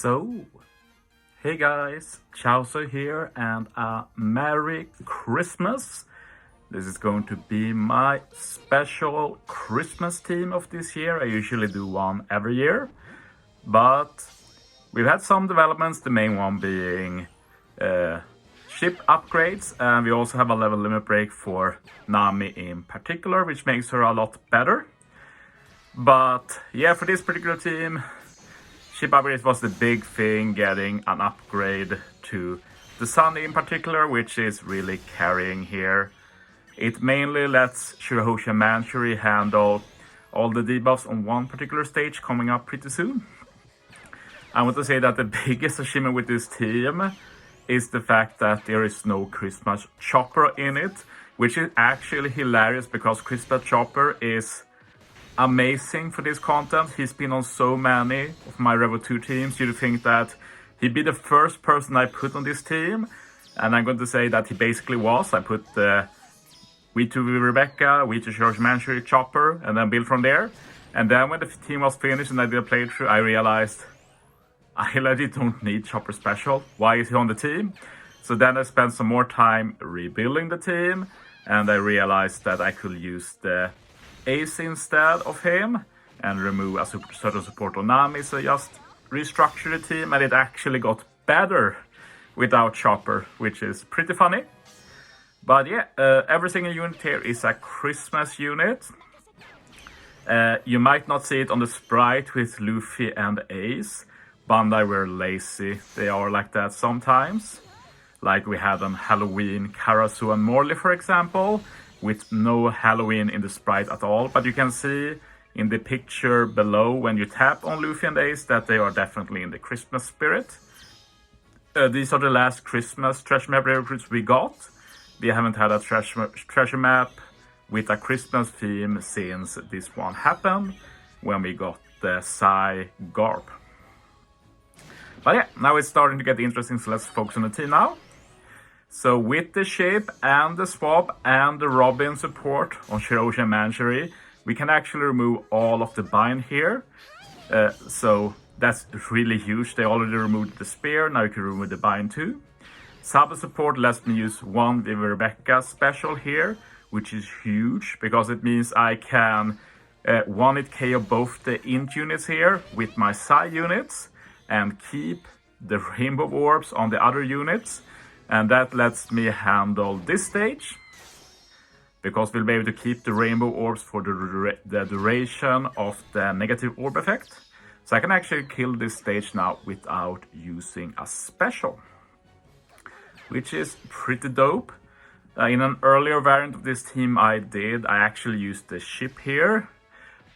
So, hey guys, Chauzu here and a Merry Christmas. This is going to be my special Christmas theme of this year. I usually do one every year, but we've had some developments, the main one being ship upgrades, and we also have a level limit break for Nami in particular, which makes her a lot better. But yeah, for this particular team, ship upgrades was the big thing, getting an upgrade to the Sunny in particular, which is really carrying here. It mainly lets Chauzu and Manchury handle all the debuffs on one particular stage coming up pretty soon. I want to say that the biggest achievement with this team is the fact that there is no Christmas Chopper in it, which is actually hilarious because Christmas Chopper is amazing for this content. He's been on so many of my Revo 2 teams. You'd think that he'd be the first person I put on this team, and I'm going to say that he basically was. I put the V2 Rebecca, V2 Chauzu Manchury Chopper, and then build from there. And then when the team was finished and I did a playthrough, I realized I legit don't need Chopper Special. Why is he on the team? So then I spent some more time rebuilding the team, and I realized that I could use the Ace instead of him and remove a certain support on Nami. So I just restructured the team, and it actually got better without Chopper, which is pretty funny. But yeah, every single unit here is a Christmas unit. You might not see it on the sprite with Luffy and Ace. Bandai were lazy. They are like that sometimes. Like we had on Halloween, Karasu and Morley, for example, with no Halloween in the sprite at all. But you can see in the picture below when you tap on Luffy and Ace that they are definitely in the Christmas spirit. These are the last Christmas treasure map recruits we got. We haven't had a treasure map with a Christmas theme since this one happened, when we got the OPTC Garp. But yeah, now it's starting to get interesting, so let's focus on the team now. So with the ship and the swap and the Robin support on Chauzu and Manchury, we can actually remove all of the bind here. So that's really huge. They already removed the spear, now you can remove the bind too. Sub support lets me use one with Rebecca special here, which is huge because it means I can one-hit KO both the int units here with my Psy units and keep the rainbow orbs on the other units. And that lets me handle this stage because we'll be able to keep the rainbow orbs for the duration of the negative orb effect. So I can actually kill this stage now without using a special, which is pretty dope. In an earlier variant of this team I actually used the ship here.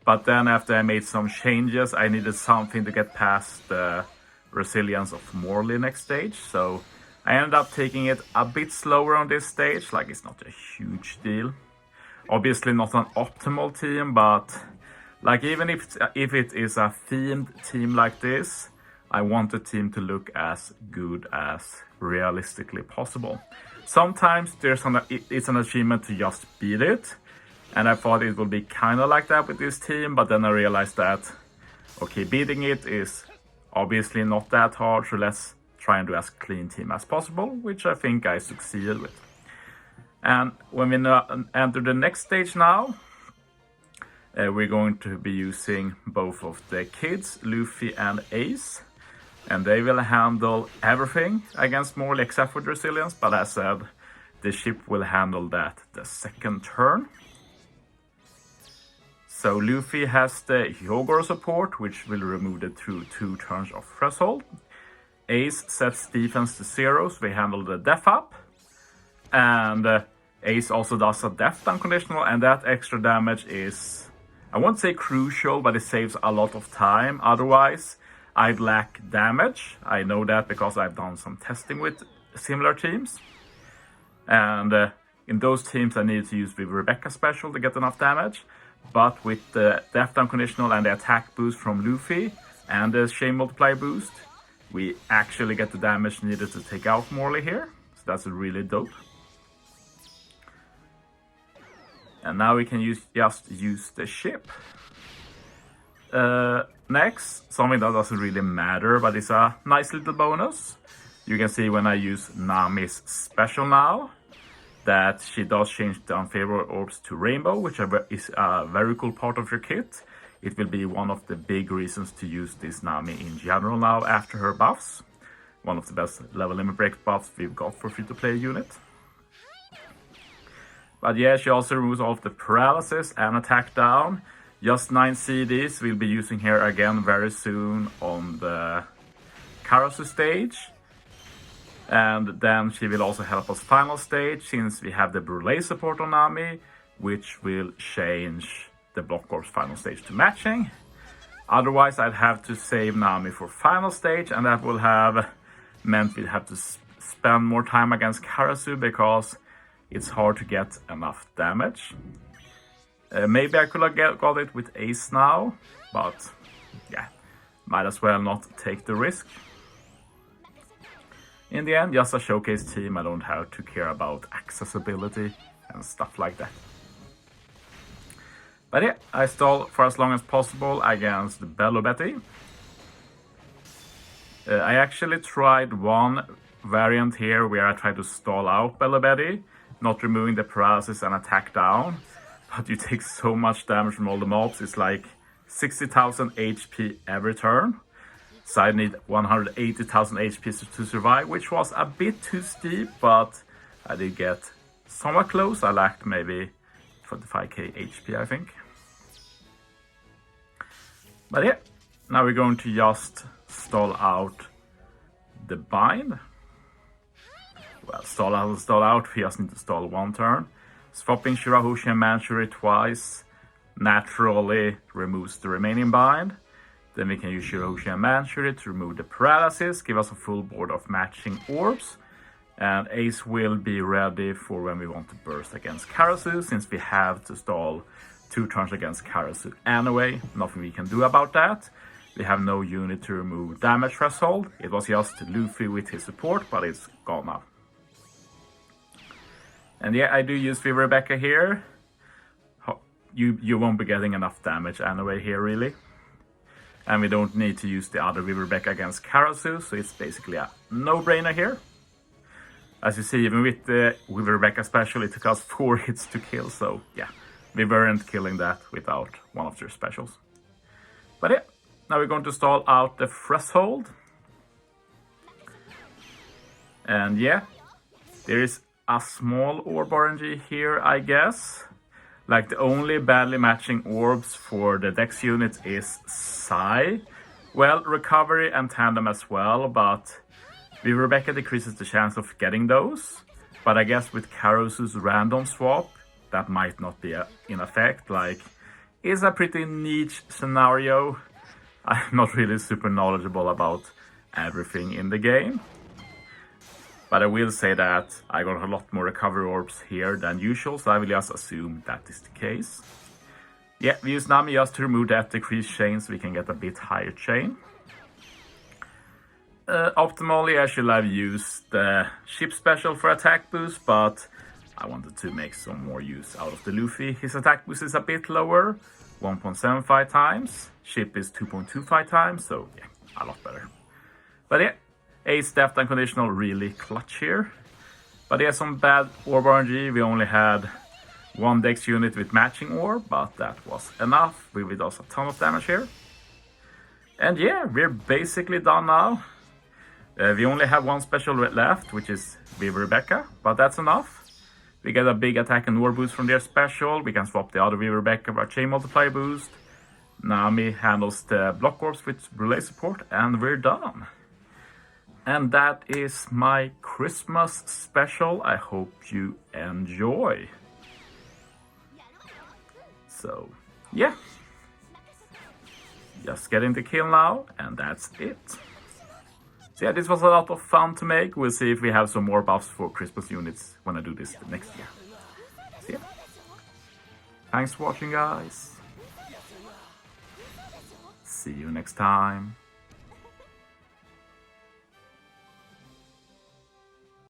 But then after I made some changes, I needed something to get past the resilience of Morley next stage. So I ended up taking it a bit slower on this stage, like it's not a huge deal. Obviously not an optimal team, but like even if it is a themed team like this, I want the team to look as good as realistically possible. Sometimes it's an achievement to just beat it, and I thought it would be kind of like that with this team, but then I realized that, okay, beating it is obviously not that hard, so let's try and do as clean team as possible, which I think I succeeded with. And when we enter the next stage now, we're going to be using both of the kids, Luffy and Ace. And they will handle everything against Morley except for the resilience. But as I said, the ship will handle that the second turn. So Luffy has the Yogoro support, which will remove the 2 turns of threshold. Ace sets defense to 0, so we handle the death up. And Ace also does a death unconditional, and that extra damage is, I won't say crucial, but it saves a lot of time. Otherwise, I'd lack damage. I know that because I've done some testing with similar teams. And in those teams I needed to use the Rebecca special to get enough damage. But with the death unconditional and the attack boost from Luffy and the chain multiplier boost, we actually get the damage needed to take out Morley here. So that's really dope. And now we can just use the ship. Next, something that doesn't really matter, but it's a nice little bonus. You can see when I use Nami's special now, that she does change the unfavorable orbs to rainbow, which is a very cool part of your kit. It will be one of the big reasons to use this Nami in general now after her buffs. One of the best level limit break buffs we've got for free-to-play unit. But yeah, she also removes all of the paralysis and attack down. Just 9 CDs we'll be using here again very soon on the Chauzu stage. And then she will also help us final stage, since we have the Brûlé support on Nami, which will change the Block Corps final stage to matching. Otherwise, I'd have to save Nami for final stage, and that will have meant we'd have to spend more time against Chauzu because it's hard to get enough damage. Maybe I could have got it with Ace now, but yeah, might as well not take the risk. In the end, just a showcase team. I don't have to care about accessibility and stuff like that. But yeah, I stall for as long as possible against Bello Betty. I actually tried one variant here where I tried to stall out Bello Betty, not removing the paralysis and attack down. But you take so much damage from all the mobs, it's like 60,000 HP every turn. So I need 180,000 HP to survive, which was a bit too steep, but I did get somewhat close. I lacked maybe 25k HP, I think. But yeah, now we're going to just stall out the bind. Well, stall out, we just need to stall one turn. Swapping Shirahoshi and Manchury twice naturally removes the remaining bind. Then we can use Shirahoshi and Manchury to remove the paralysis, give us a full board of matching orbs. And Ace will be ready for when we want to burst against Chauzu, since we have to stall 2 turns against Chauzu anyway. Nothing we can do about that. We have no unit to remove damage threshold. It was just Luffy with his support, but it's gone now. And yeah, I do use Viva Rebecca here. You won't be getting enough damage anyway here, really. And we don't need to use the other Viva Rebecca against Chauzu, so it's basically a no-brainer here. As you see, even with the Viva Rebecca special, it took us 4 hits to kill, so yeah, we weren't killing that without one of their specials. But yeah, now we're going to stall out the threshold. And yeah, there is a small orb RNG here, I guess. Like, the only badly matching orbs for the Dex unit is Psy. Well, Recovery and Tandem as well, but Viva Rebecca decreases the chance of getting those. But I guess with Chauzu's random swap, that might not be in effect. Like, it's a pretty niche scenario. I'm not really super knowledgeable about everything in the game. But I will say that I got a lot more recovery orbs here than usual, so I will just assume that is the case. Yeah, we use Nami just to remove that decreased chain so we can get a bit higher chain. Optimally, I should have used the ship special for attack boost, but I wanted to make some more use out of the Luffy. His attack boost is a bit lower, 1.75 times. Ship is 2.25 times, so yeah, a lot better. But yeah, Ace Deft Unconditional really clutch here. But yeah, some bad orb RNG. We only had 1 Dex unit with matching orb, but that was enough. We did us a ton of damage here. And yeah, we're basically done now. We only have 1 special left, which is Viva Rebecca, but that's enough. We get a big attack and war boost from their special. We can swap the other Viva Rebecca for a chain multiplier boost. Nami handles the Block Corps with Brûlé support, and we're done. And that is my Christmas special. I hope you enjoy. So, yeah. Just getting the kill now, and that's it. So yeah, this was a lot of fun to make. We'll see if we have some more buffs for Christmas units when I do this next year. So yeah. Thanks for watching, guys. See you next time.